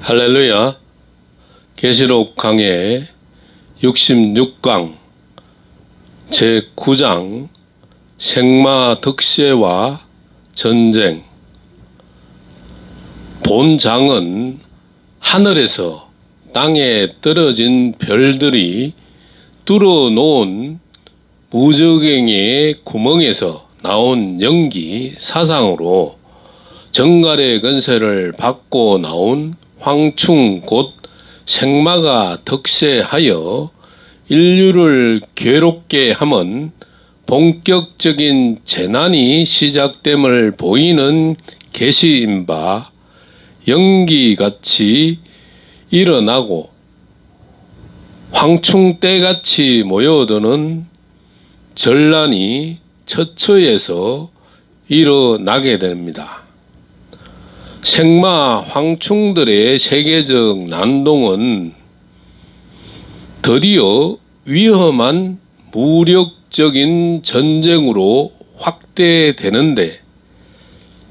할렐루야. 계시록 강해 66강 제9장 생마 득세와 전쟁. 본장은 하늘에서 땅에 떨어진 별들이 뚫어놓은 무저갱이의 구멍에서 나온 연기 사상으로 정갈의 건세를 받고 나온 황충 곧 생마가 득세하여 인류를 괴롭게 함은 본격적인 재난이 시작됨을 보이는 계시인 바 연기같이 일어나고 황충떼같이 모여드는 전란이 처처에서 일어나게 됩니다. 생마 황충들의 세계적 난동은 드디어 위험한 무력적인 전쟁으로 확대되는데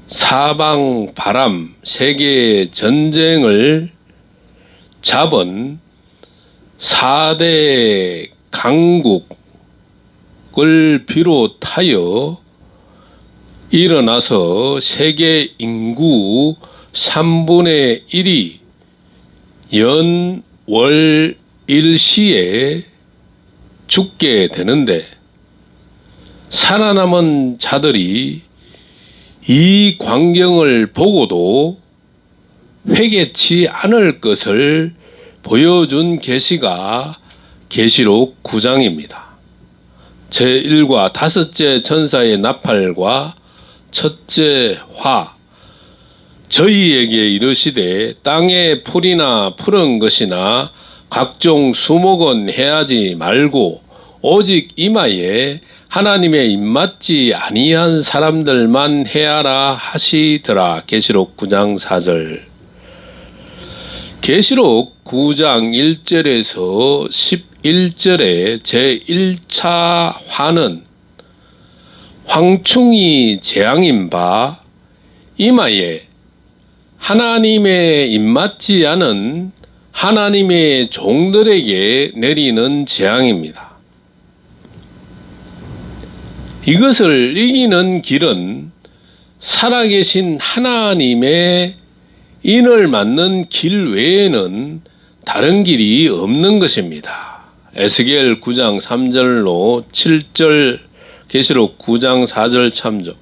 사방 바람 세계 전쟁을 잡은 4대 강국을 비롯하여 일어나서 세계 인구 3분의 1이 연, 월, 일시에 죽게 되는데 살아남은 자들이 이 광경을 보고도 회개치 않을 것을 보여준 계시가 계시록 9장입니다. 제1과 5째 천사의 나팔과 첫째 화 저희에게 이르시되 땅에 풀이나 푸른 것이나 각종 수목은 해하지 말고 오직 이마에 하나님의 입맞지 아니한 사람들만 해하라 하시더라. 계시록 9장 4절. 계시록 9장 1절에서 11절의 제1차 화는 황충이 재앙인 바 이마에 하나님의 입맞지 않은 하나님의 종들에게 내리는 재앙입니다. 이것을 이기는 길은 살아계신 하나님의 인을 맞는 길 외에는 다른 길이 없는 것입니다. 에스겔 9장 3절로 7절 계시록 9장 4절 참조.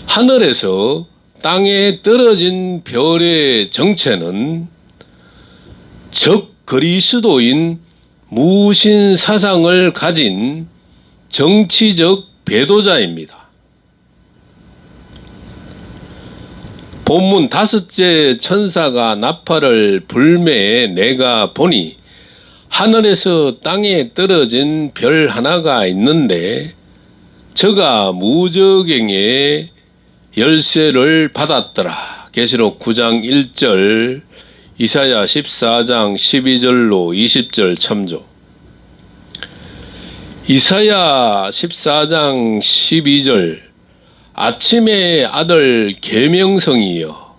하늘에서 땅에 떨어진 별의 정체는 적 그리스도인 무신 사상을 가진 정치적 배도자입니다. 본문 5째 천사가 나팔을 불매 내가 보니 하늘에서 땅에 떨어진 별 하나가 있는데 저가 무저갱의 열쇠를 받았더라. 계시록 9장 1절, 이사야 14장 12절로 20절 참조. 이사야 14장 12절 아침의 아들 계명성이여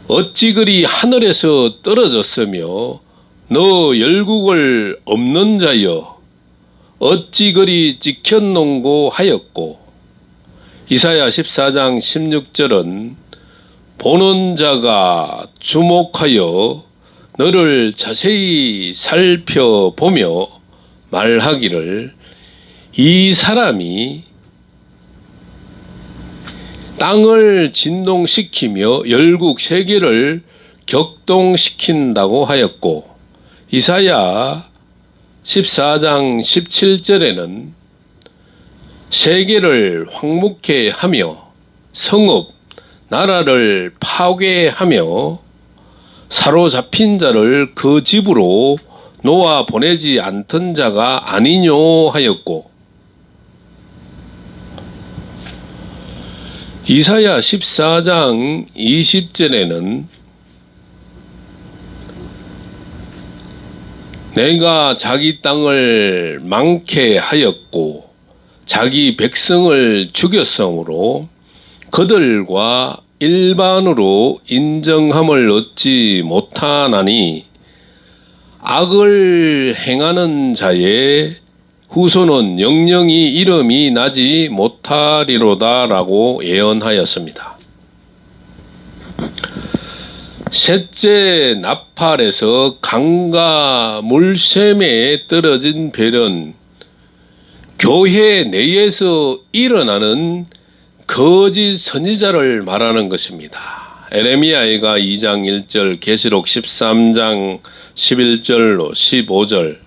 어찌 그리 하늘에서 떨어졌으며 너 열국을 없는 자여 어찌 그리 찍혔는고 하였고. 이사야 14장 16절은 보는 자가 주목하여 너를 자세히 살펴보며 말하기를 이 사람이 땅을 진동시키며 열국 세계를 격동시킨다고 하였고, 이사야 14장 17절에는 세계를 황무케 하며 성읍, 나라를 파괴하며 사로잡힌 자를 그 집으로 놓아 보내지 않던 자가 아니뇨 하였고, 이사야 14장 20절에는 내가 자기 땅을 망케 하였고 자기 백성을 죽였으므로 그들과 일반으로 인정함을 얻지 못하나니 악을 행하는 자의 후손은 영영이 이름이 나지 못하리로다 라고 예언하였습니다. 셋째 나팔에서 강과 물샘에 떨어진 별은 교회 내에서 일어나는 거짓 선지자를 말하는 것입니다. 에레미야가 2장 1절, 계시록 13장 11절로 15절.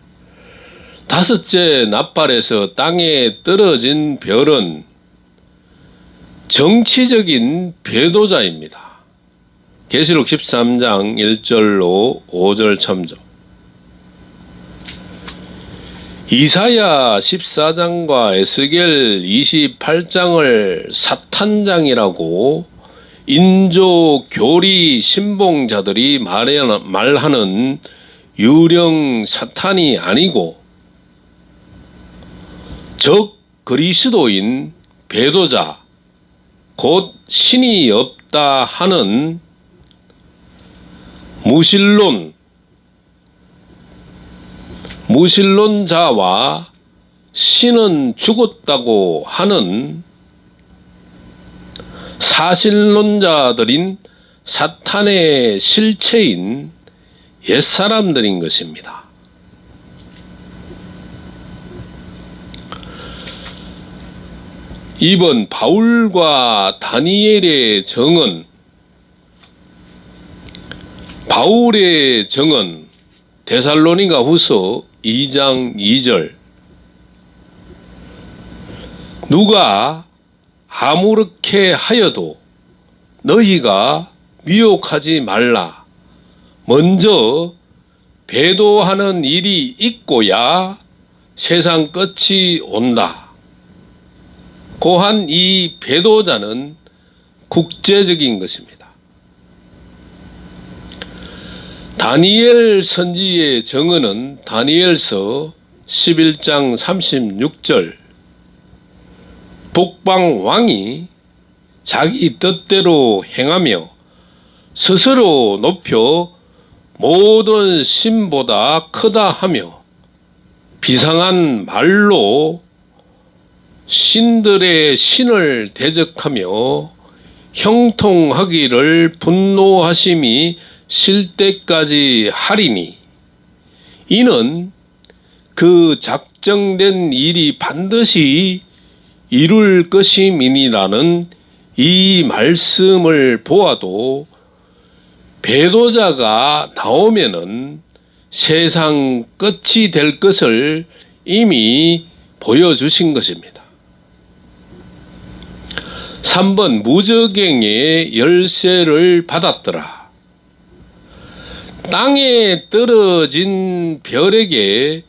다섯째 나팔에서 땅에 떨어진 별은 정치적인 배도자입니다. 계시록 13장 1절로 5절 첨조. 이사야 14장과 에스겔 28장을 사탄장이라고 인조 교리 신봉자들이 말하는 유령 사탄이 아니고 적 그리스도인 배도자 곧 신이 없다 하는 무신론자와 신은 죽었다고 하는 사실론자들인 사탄의 실체인 옛사람들인 것입니다. 이번 바울과 다니엘의 정언, 바울의 정언 데살로니가 후서 2장 2절. 누가 아무렇게 하여도 너희가 미혹하지 말라. 먼저 배도하는 일이 있고야 세상 끝이 온다. 고한 이 배도자는 국제적인 것입니다. 다니엘 선지의 정언은 다니엘서 11장 36절. 북방 왕이 자기 뜻대로 행하며 스스로 높여 모든 신보다 크다 하며 비상한 말로 신들의 신을 대적하며 형통하기를 분노하심이 실 때까지 하리니 이는 그 작정된 일이 반드시 이룰 것임이니라는 이 말씀을 보아도 배도자가 나오면은 세상 끝이 될 것을 이미 보여주신 것입니다. 3번 무저갱의 열쇠를 받았더라. 땅에 떨어진 별에게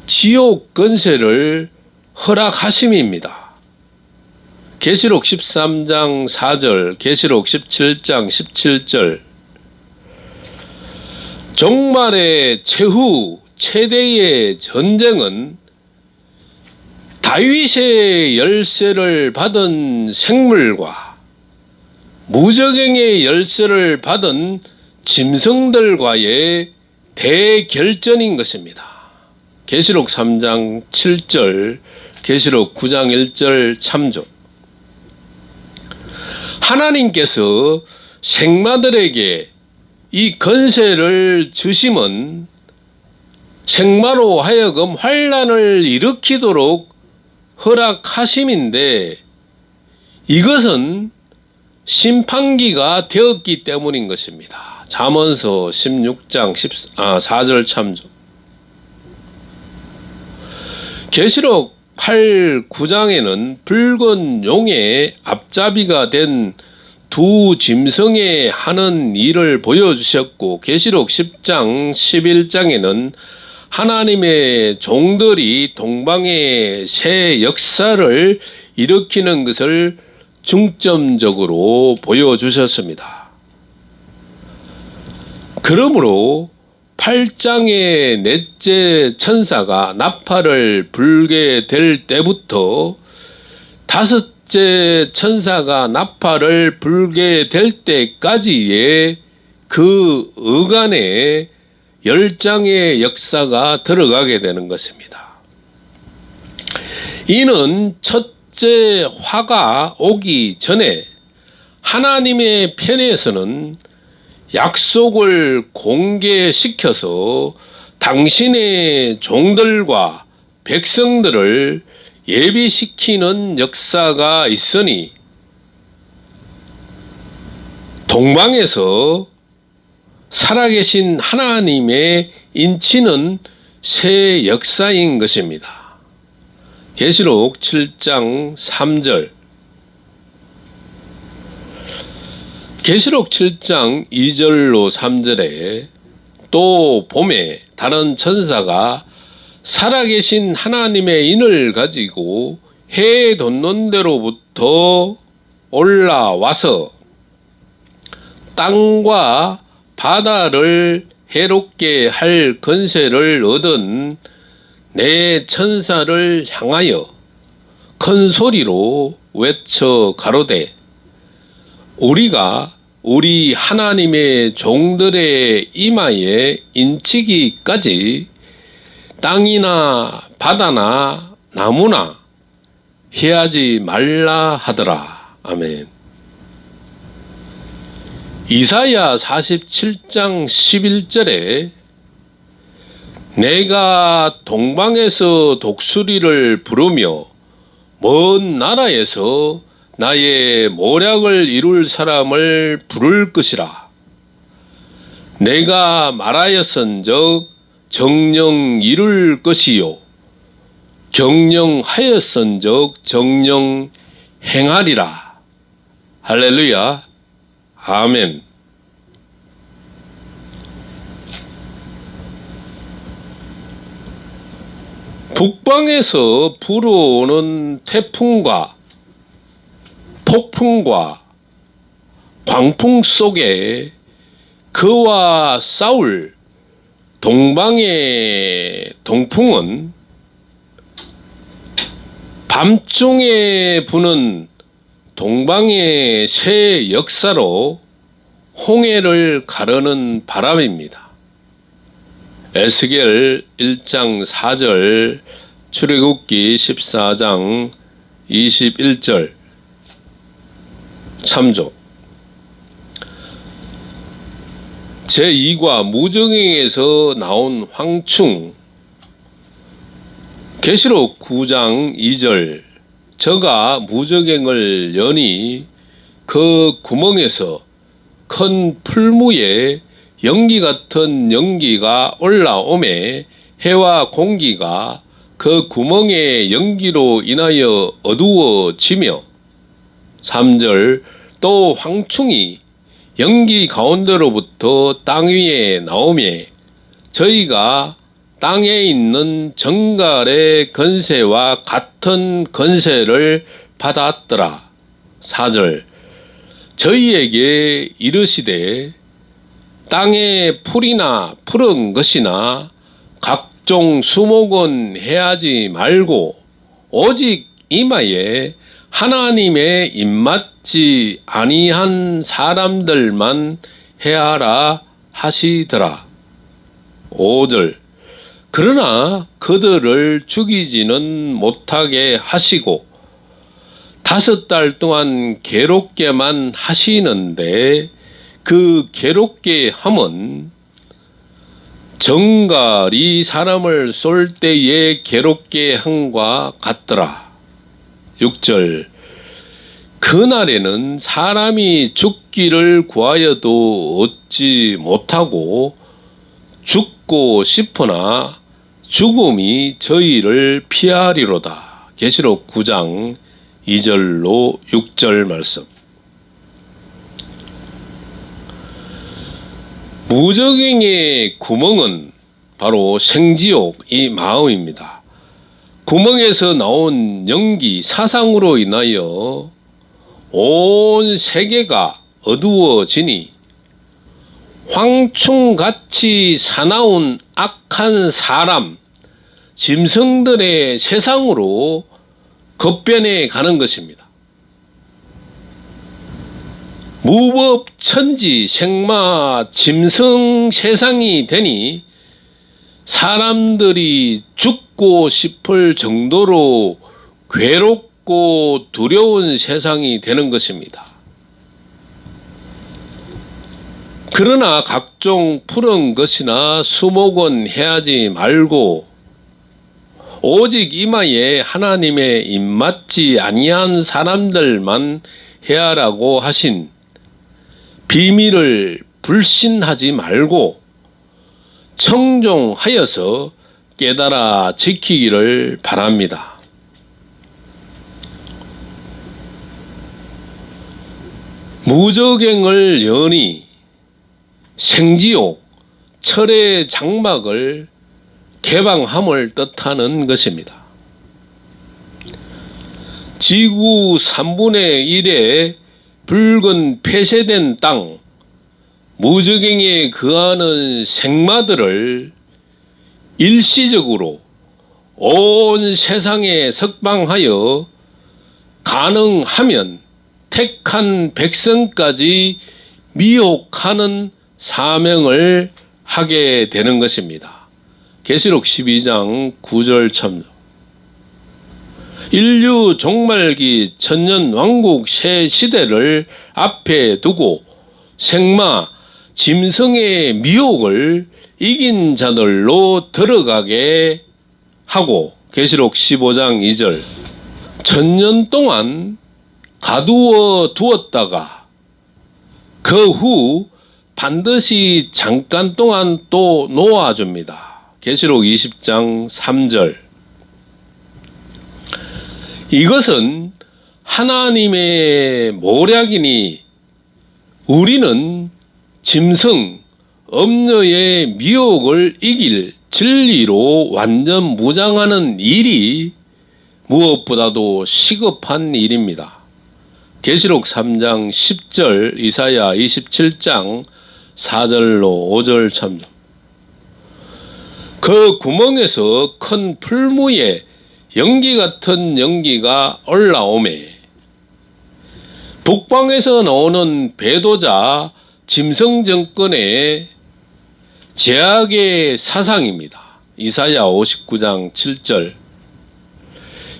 지옥 권세를 허락하심입니다. 계시록 13장 4절, 계시록 17장 17절. 종말의 최후 최대의 전쟁은 다윗의 열쇠를 받은 생물과 무저갱의 열쇠를 받은 짐승들과의 대결전인 것입니다. 계시록 3장 7절, 계시록 9장 1절 참조. 하나님께서 생마들에게 이 권세를 주심은 생마로 하여금 환난을 일으키도록 허락하심인데 이것은 심판기가 되었기 때문인 것입니다. 잠언서 16장 4절 참조. 계시록 8, 9장에는 붉은 용의 앞잡이가 된 두 짐승의 하는 일을 보여주셨고 계시록 10장 11장에는 하나님의 종들이 동방의 새 역사를 일으키는 것을 중점적으로 보여주셨습니다. 그러므로 8장의 넷째 천사가 나팔을 불게 될 때부터 5 넷째 천사가 나팔을 불게 될 때까지의 그 어간에 10장의 역사가 들어가게 되는 것입니다. 이는 첫째 화가 오기 전에 하나님의 편에서는 약속을 공개시켜서 당신의 종들과 백성들을 예비시키는 역사가 있으니 동방에서 살아계신 하나님의 인치는 새 역사인 것입니다. 계시록 7장 3절, 계시록 7장 2절로 3절에 또 봄에 다른 천사가 살아계신 하나님의 인을 가지고 해 돋는 데로부터 올라와서 땅과 바다를 해롭게 할 권세를 얻은 네 천사를 향하여 큰 소리로 외쳐 가로되 우리가 우리 하나님의 종들의 이마에 인치기까지 땅이나 바다나 나무나 해하지 말라 하더라. 아멘. 이사야 47장 11절에 내가 동방에서 독수리를 부르며 먼 나라에서 나의 모략을 이룰 사람을 부를 것이라. 내가 말하였은즉 정령 이룰 것이요 경영하였은즉 정령 행하리라. 할렐루야. 아멘. 북방에서 불어오는 태풍과 폭풍과 광풍 속에 그와 싸울 동방의 동풍은 밤중에 부는 동방의 새 역사로 홍해를 가르는 바람입니다. 에스겔 1장 4절, 출애굽기 14장 21절 참조. 제2과 무정행에서 나온 황충. 계시록 9장 2절, 저가 무정행을 여니 그 구멍에서 큰 풀무에 연기 같은 연기가 올라오매 해와 공기가 그 구멍의 연기로 인하여 어두워지며 3절, 또 황충이 연기 가운데로부터 땅 위에 나오매 저희가 땅에 있는 정갈의 건세와 같은 건세를 받았더라. 4절, 저희에게 이르시되 땅에 풀이나 푸른 것이나 각종 수목은 해하지 말고 오직 이마에 하나님의 입맞지 아니한 사람들만 해하라 하시더라. 5절, 그러나 그들을 죽이지는 못하게 하시고 5달 동안 괴롭게만 하시는데 그 괴롭게 함은 정갈이 사람을 쏠 때에 괴롭게 함과 같더라. 6절, 그날에는 사람이 죽기를 구하여도 얻지 못하고 죽고 싶으나 죽음이 저희를 피하리로다. 계시록 9장 2절로 6절 말씀. 무적행의 구멍은 바로 생지옥, 이 마음입니다. 구멍에서 나온 연기, 사상으로 인하여 온 세계가 어두워지니 황충같이 사나운 악한 사람, 짐승들의 세상으로 급변해 가는 것입니다. 무법천지 생마 짐승 세상이 되니 사람들이 죽고 싶을 정도로 괴롭고 두려운 세상이 되는 것입니다. 그러나 각종 푸른 것이나 수목은 해하지 말고 오직 이마에 하나님의 입맞지 아니한 사람들만 해하라고 하신 비밀을 불신하지 말고 청종하여서 깨달아 지키기를 바랍니다. 무저갱을 여니 생지옥, 철의 장막을 개방함을 뜻하는 것입니다. 지구 3분의 1의 붉은 폐쇄된 땅, 무저갱에 거하는 생마들을 일시적으로 온 세상에 석방하여 가능하면 택한 백성까지 미혹하는 사명을 하게 되는 것입니다. 계시록 12장 9절 첨. 인류 종말기 천년 왕국 새 시대를 앞에 두고 생마 짐승의 미혹을 이긴 자들로 들어가게 하고 계시록 15장 2절 천년 동안 가두어 두었다가 그 후 반드시 잠깐 동안 또 놓아줍니다. 계시록 20장 3절. 이것은 하나님의 모략이니 우리는 짐승, 엄녀의 미혹을 이길 진리로 완전 무장하는 일이 무엇보다도 시급한 일입니다. 계시록 3장 10절, 이사야 27장 4절로 5절 참. 그 구멍에서 큰 풀무에 연기 같은 연기가 올라오매 북방에서 나오는 배도자 짐승 정권의 제약의 사상입니다. 이사야 59장 7절,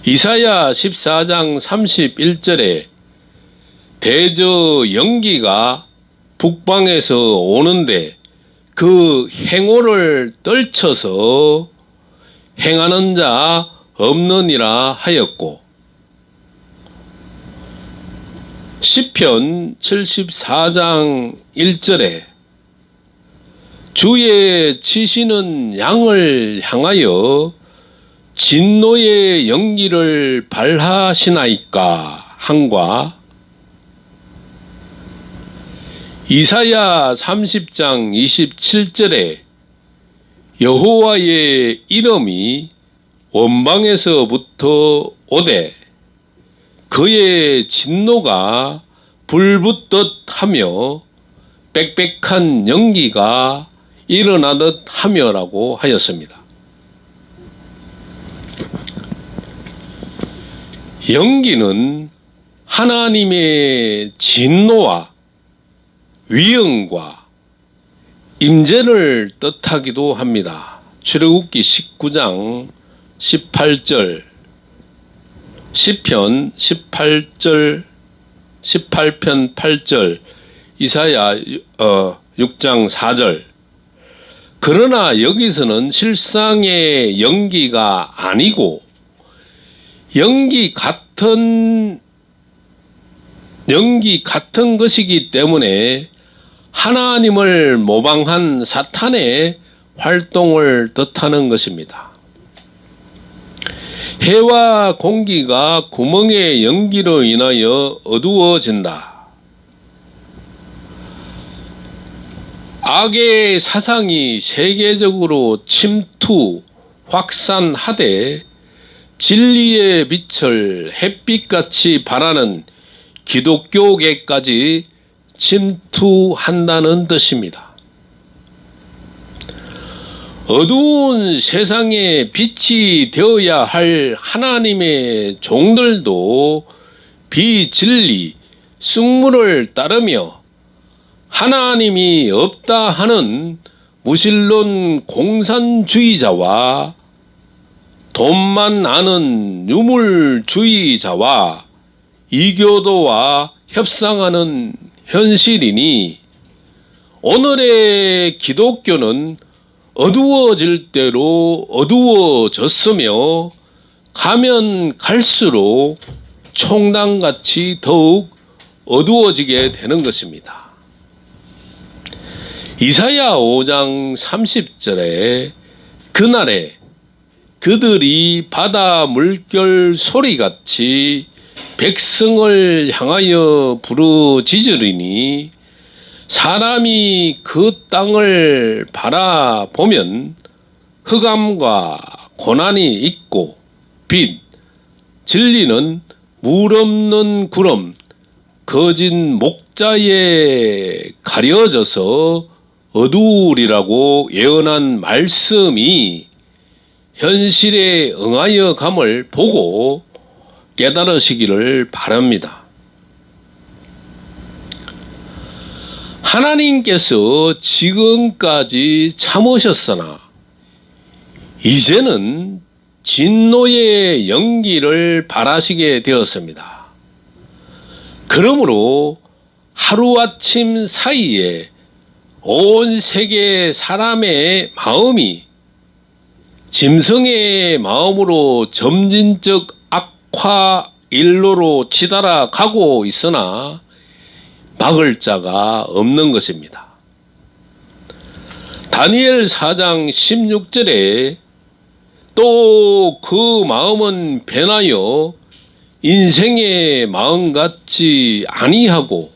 이사야 14장 31절에 대저 연기가 북방에서 오는데 그 행오를 떨쳐서 행하는 자 없느니라 하였고, 시편 74장 1절에 주의 치시는 양을 향하여 진노의 연기를 발하시나이까 한과, 이사야 30장 27절에 여호와의 이름이 원방에서부터 오되 그의 진노가 불붙듯 하며 빽빽한 연기가 일어나듯 하며라고 하였습니다. 연기는 하나님의 진노와 위엄과 임재를 뜻하기도 합니다. 출애굽기 19장 18절, 시편 18편 8절, 이사야 6장 4절. 그러나 여기서는 실상의 연기가 아니고 연기 같은 것이기 때문에 하나님을 모방한 사탄의 활동을 뜻하는 것입니다. 해와 공기가 구멍의 연기로 인하여 어두워진다. 악의 사상이 세계적으로 침투, 확산하되 진리의 빛을 햇빛같이 발하는 기독교계까지 침투한다는 뜻입니다. 어두운 세상에 빛이 되어야 할 하나님의 종들도 비진리, 쑥물을 따르며 하나님이 없다 하는 무신론 공산주의자와 돈만 아는 유물주의자와 이교도와 협상하는 현실이니 오늘의 기독교는 어두워질 대로 어두워졌으며 가면 갈수록 총당같이 더욱 어두워지게 되는 것입니다. 이사야 5장 30절에 그날에 그들이 바다 물결 소리같이 백성을 향하여 부르짖으리니 사람이 그 땅을 바라보면 흑암과 고난이 있고 빛, 진리는 물 없는 구름, 거짓 목자에 가려져서 어두우리라고 예언한 말씀이 현실에 응하여 감을 보고 깨달으시기를 바랍니다. 하나님께서 지금까지 참으셨으나 이제는 진노의 연기를 바라시게 되었습니다. 그러므로 하루아침 사이에 온 세계 사람의 마음이 짐승의 마음으로 점진적 악화 일로로 치달아 가고 있으나 막을 자가 없는 것입니다. 다니엘 4장 16절에 또 그 마음은 변하여 인생의 마음 같지 아니하고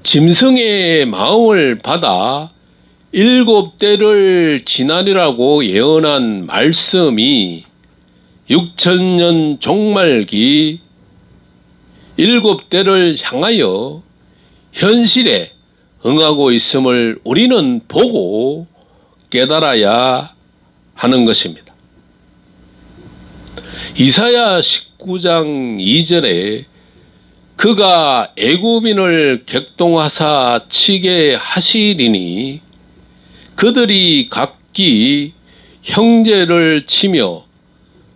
짐승의 마음을 받아 7대를 지나리라고 예언한 말씀이 6000년 종말기 7대를 향하여 현실에 응하고 있음을 우리는 보고 깨달아야 하는 것입니다. 이사야 19장 2절에 그가 애굽인을 객동하사 치게 하시리니 그들이 각기 형제를 치며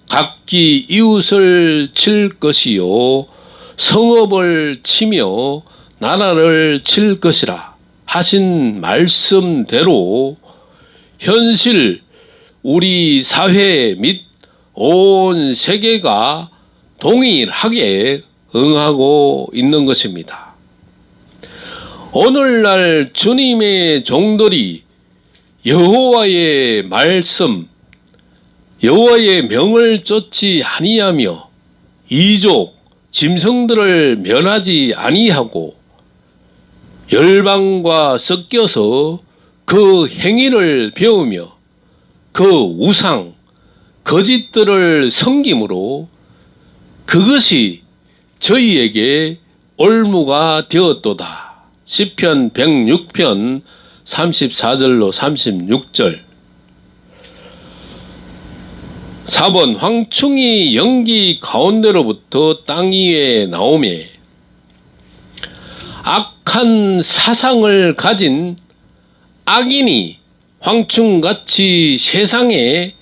각기 이웃을 칠 것이요 성읍을 치며 나라를 칠 것이라 하신 말씀대로 현실 우리 사회 및 온 세계가 동일하게 응하고 있는 것입니다. 오늘날 주님의 종들이 여호와의 말씀, 여호와의 명을 쫓지 아니하며 이족, 짐승들을 면하지 아니하고 열방과 섞여서 그 행위를 배우며 그 우상, 거짓들을 섬김으로 그것이 저희에게 올무가 되었도다. 시편 106편 34절로 36절. 4번 황충이 연기 가운데로부터 땅 위에 나오매 악한 사상을 가진 악인이 황충같이 세상에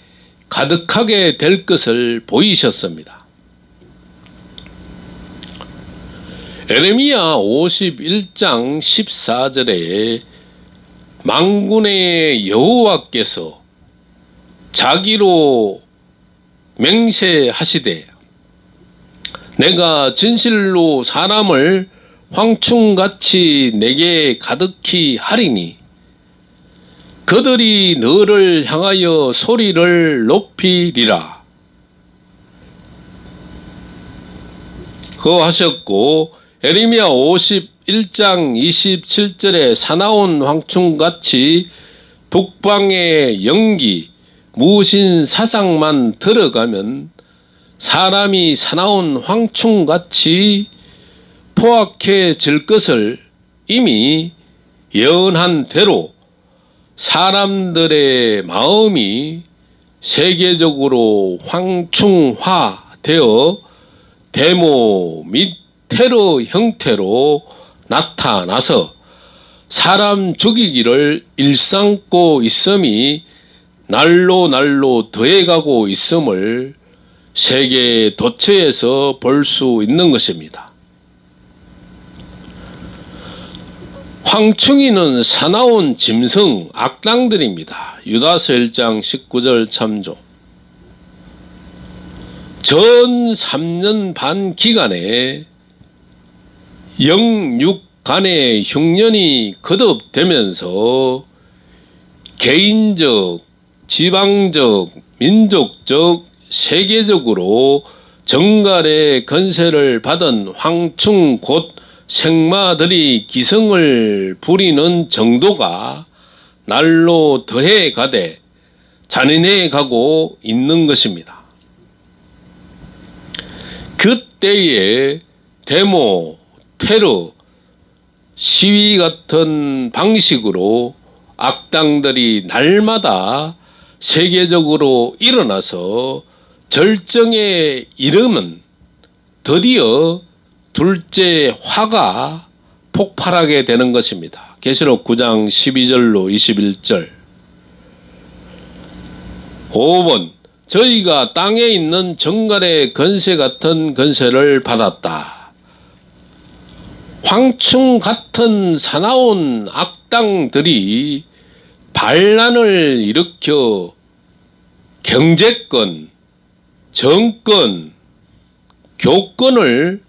가득하게 될 것을 보이셨습니다. 에레미야 51장 14절에 만군의 여호와께서 자기로 맹세하시되 내가 진실로 사람을 황충같이 내게 가득히 하리니 그들이 너를 향하여 소리를 높이리라. 그거 하셨고 에레미야 51장 27절에 사나운 황충같이 북방의 연기 무신 사상만 들어가면 사람이 사나운 황충같이 포악해질 것을 이미 예언한 대로 사람들의 마음이 세계적으로 황충화되어 데모 및 테러 형태로 나타나서 사람 죽이기를 일삼고 있음이 날로 더해가고 있음을 세계 도처에서 볼 수 있는 것입니다. 황충이는 사나운 짐승 악당들입니다. 유다서 1장 19절 참조. 전 3년 반 기간에 영육 간의 흉년이 거듭되면서 개인적, 지방적, 민족적, 세계적으로 정갈의 건세를 받은 황충 곧 생마들이 기승을 부리는 정도가 날로 더해 가되 잔인해 가고 있는 것입니다. 그때에 데모, 테러, 시위 같은 방식으로 악당들이 날마다 세계적으로 일어나서 절정에 이르면 드디어 둘째 화가 폭발하게 되는 것입니다. 계시록 9장 12절로 21절. 5번 저희가 땅에 있는 정갈의 건세 같은 건세를 받았다. 황충 같은 사나운 악당들이 반란을 일으켜 경제권, 정권, 교권을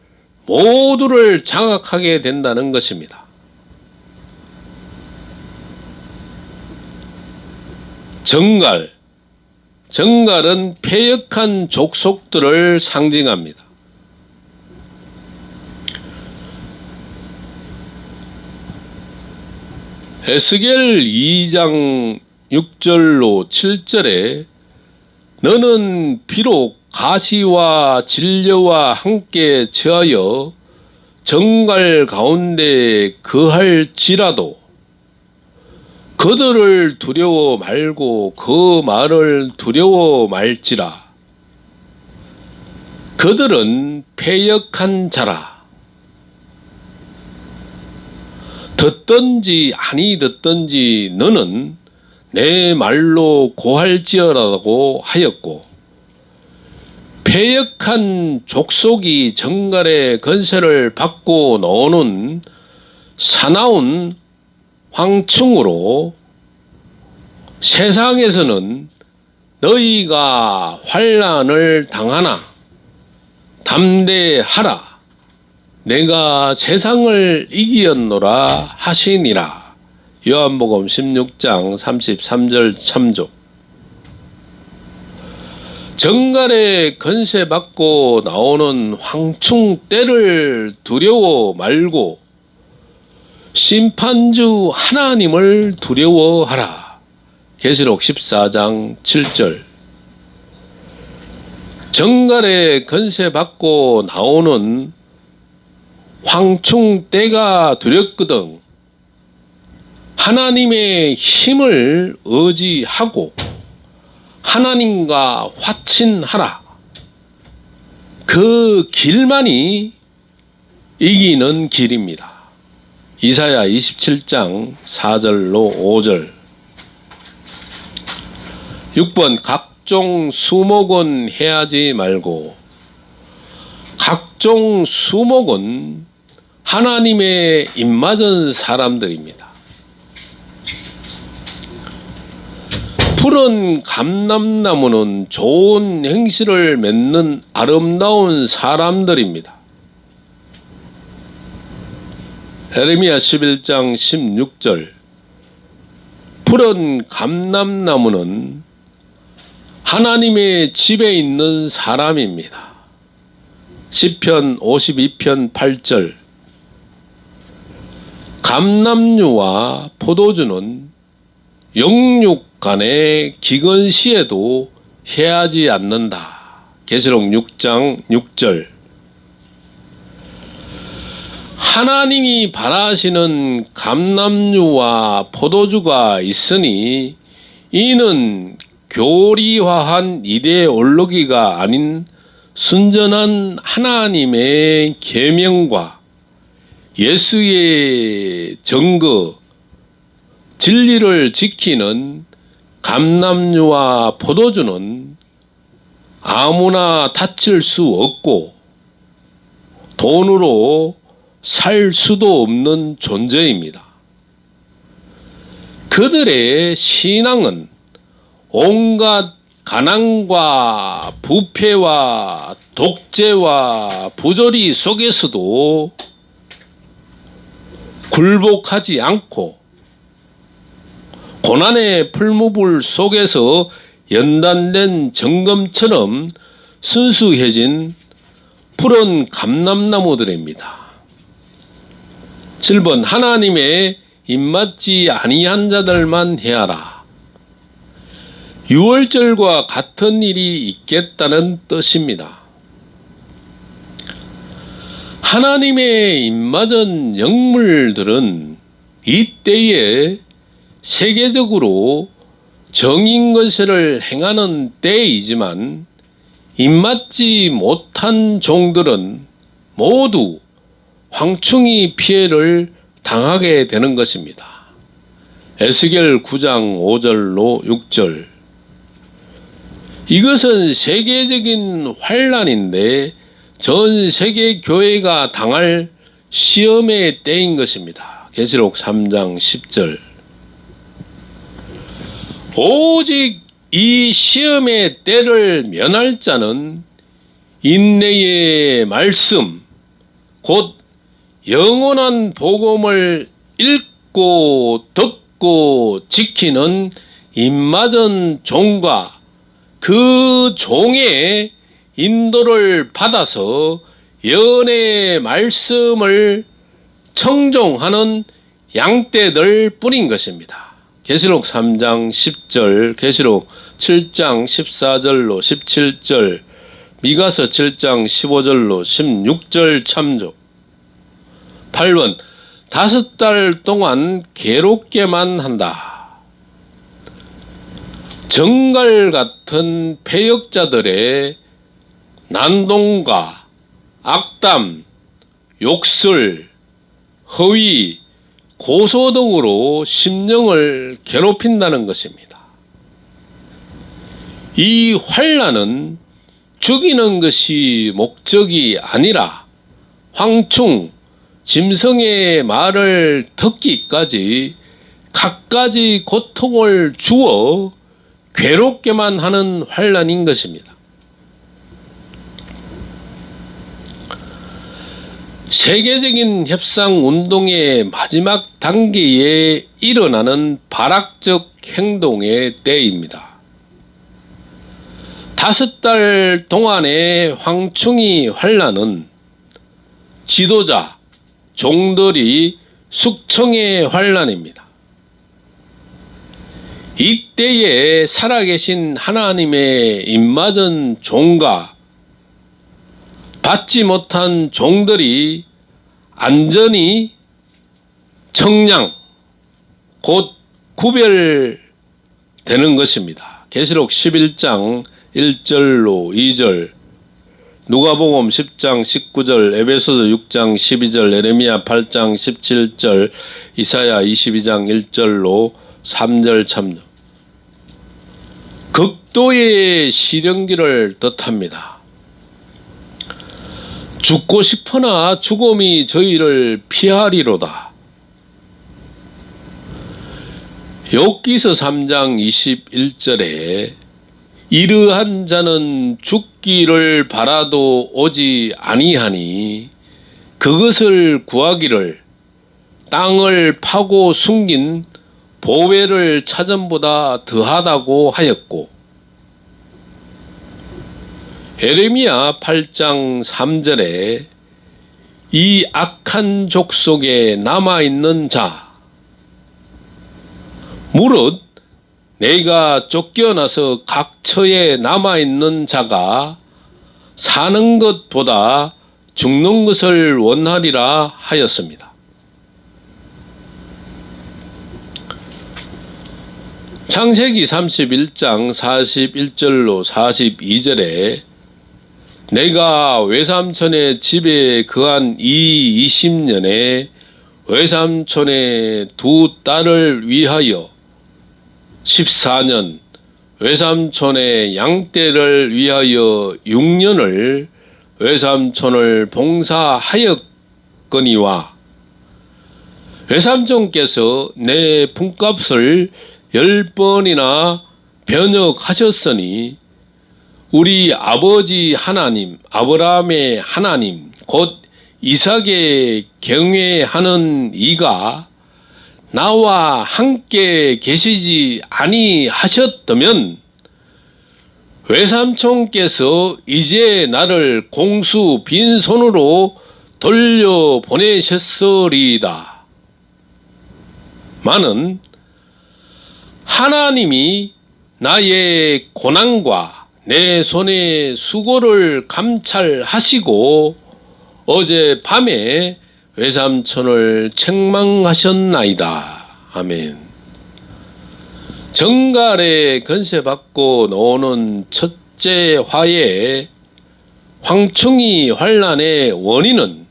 모두를 장악하게 된다는 것입니다. 정갈은 패역한 족속들을 상징합니다. 에스겔 2장 6절로 7절에 너는 비록 가시와 진려와 함께 처하여 정갈 가운데 거할지라도 그들을 두려워 말고 그 말을 두려워 말지라. 그들은 패역한 자라. 듣든지 아니 듣든지 너는 내 말로 고할지어라고 하였고, 패역한 족속이 정갈의 건세를 받고 나오는 사나운 황충으로 세상에서는 너희가 환난을 당하나 담대하라. 내가 세상을 이기었노라 하시니라. 요한복음 16장 33절 참조. 정갈의 건세 받고 나오는 황충 때를 두려워 말고 심판주 하나님을 두려워하라. 계시록 14장 7절. 정갈의 건세 받고 나오는 황충 때가 두렵거든 하나님의 힘을 의지하고 하나님과 화친하라. 그 길만이 이기는 길입니다. 이사야 27장 4절로 5절. 6번 각종 수목은 해하지 말고. 각종 수목은 하나님의 입맞은 사람들입니다. 푸른 감람나무는 좋은 행실을 맺는 아름다운 사람들입니다. 에레미야 11장 16절. 푸른 감람나무는 하나님의 집에 있는 사람입니다. 시편 52편 8절. 감람류와 포도주는 영육 간의 기근 시에도 해하지 않는다. 계시록 6장 6절. 하나님이 바라시는 감람류와 포도주가 있으니 이는 교리화한 이데올로기가 아닌 순전한 하나님의 계명과 예수의 증거, 진리를 지키는 감람유와 포도주는 아무나 다칠 수 없고 돈으로 살 수도 없는 존재입니다. 그들의 신앙은 온갖 가난과 부패와 독재와 부조리 속에서도 굴복하지 않고 고난의 풀무불 속에서 연단된 정금처럼 순수해진 푸른 감람나무들입니다. 7번 하나님의 입맞지 아니한 자들만 해하라. 유월절과 같은 일이 있겠다는 뜻입니다. 하나님의 입맞은 영물들은 이때에 세계적으로 정인건세를 행하는 때이지만 입맞지 못한 종들은 모두 황충이 피해를 당하게 되는 것입니다. 에스겔 9장 5절로 6절. 이것은 세계적인 환난인데 전 세계 교회가 당할 시험의 때인 것입니다. 계시록 3장 10절. 오직 이 시험의 때를 면할 자는 인내의 말씀, 곧 영원한 복음을 읽고 듣고 지키는 입맞은 종과 그 종의 인도를 받아서 연의 말씀을 청종하는 양떼들 뿐인 것입니다. 계시록 3장 10절, 계시록 7장 14절로 17절, 미가서 7장 15절로 16절 참조. 8번 5달 동안 괴롭게만 한다. 정갈 같은 패역자들의 난동과 악담, 욕설, 허위, 고소 등으로 심령을 괴롭힌다는 것입니다. 이 환난은 죽이는 것이 목적이 아니라 황충, 짐승의 말을 듣기까지 갖가지 고통을 주어 괴롭게만 하는 환난인 것입니다. 세계적인 협상운동의 마지막 단계에 일어나는 발악적 행동의 때입니다. 5달 동안의 황충이 환난은 지도자, 종들이 숙청의 환난입니다. 이때에 살아계신 하나님의 입맞은 종과 받지 못한 종들이 안전히 청량, 곧 구별되는 것입니다. 계시록 11장 1절로 2절, 누가복음 10장 19절, 에베소서 6장 12절, 예레미야 8장 17절, 이사야 22장 1절로 3절 참조. 극도의 시련기를 뜻합니다. 죽고 싶으나 죽음이 저희를 피하리로다. 욥기서 3장 21절에 이르한 자는 죽기를 바라도 오지 아니하니 그것을 구하기를 땅을 파고 숨긴 보배를 찾음보다 더하다고 하였고, 예레미야 8장 3절에 이 악한 족속에 남아있는 자, 무릇 내가 쫓겨나서 각처에 남아있는 자가 사는 것보다 죽는 것을 원하리라 하였습니다. 창세기 31장 41절로 42절에 내가 외삼촌의 집에 거한 이 20년에 외삼촌의 두 딸을 위하여 14년, 외삼촌의 양떼를 위하여 6년을 외삼촌을 봉사하였거니와 외삼촌께서 내 품값을 10번이나 변역하셨으니 우리 아버지 하나님, 아브라함의 하나님, 곧 이삭의 경외하는 이가 나와 함께 계시지 아니하셨다면 외삼촌께서 이제 나를 공수 빈손으로 돌려보내셨으리이다. 마는 하나님이 나의 고난과 내 손의 수고를 감찰하시고 어젯밤에 외삼촌을 책망하셨나이다. 아멘. 정갈에 건세받고 나오는 첫째 화에 황충이 환란의 원인은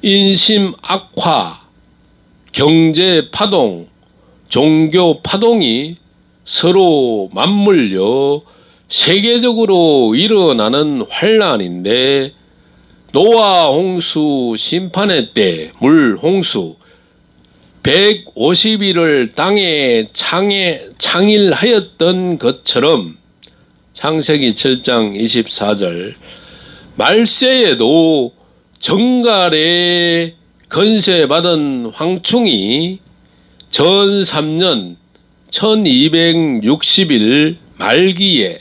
인심 악화, 경제 파동, 종교 파동이 서로 맞물려 세계적으로 일어나는 환란인데 노아 홍수 심판의 때 물 홍수 150일을 땅에 창일하였던 것처럼 창세기 7장 24절 말세에도 정갈에 건세받은 황충이 전 3년 1260일 말기에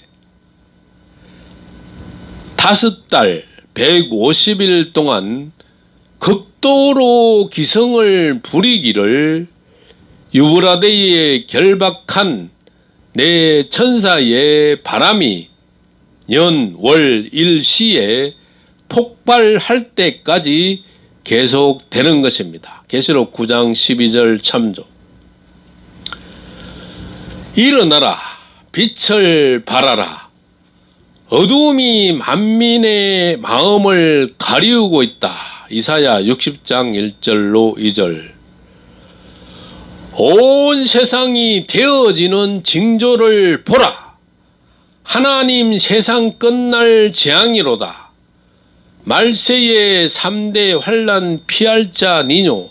5달 150일 동안 극도로 기성을 부리기를 유브라데에 결박한 내 천사의 바람이 년, 월, 일시에 폭발할 때까지 계속되는 것입니다. 계시록 9장 12절 참조. 일어나라, 빛을 발하라. 어두움이 만민의 마음을 가리우고 있다. 이사야 60장 1절로 2절. 온 세상이 되어지는 징조를 보라. 하나님 세상 끝날 재앙이로다. 말세의 3대 환난 피할 자 니뇨.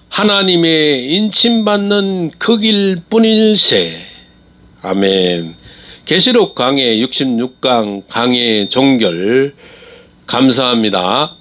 하나님의 인침받는 그 길 뿐일세. 아멘. 계시록 강해 66강 강해 종결 감사합니다.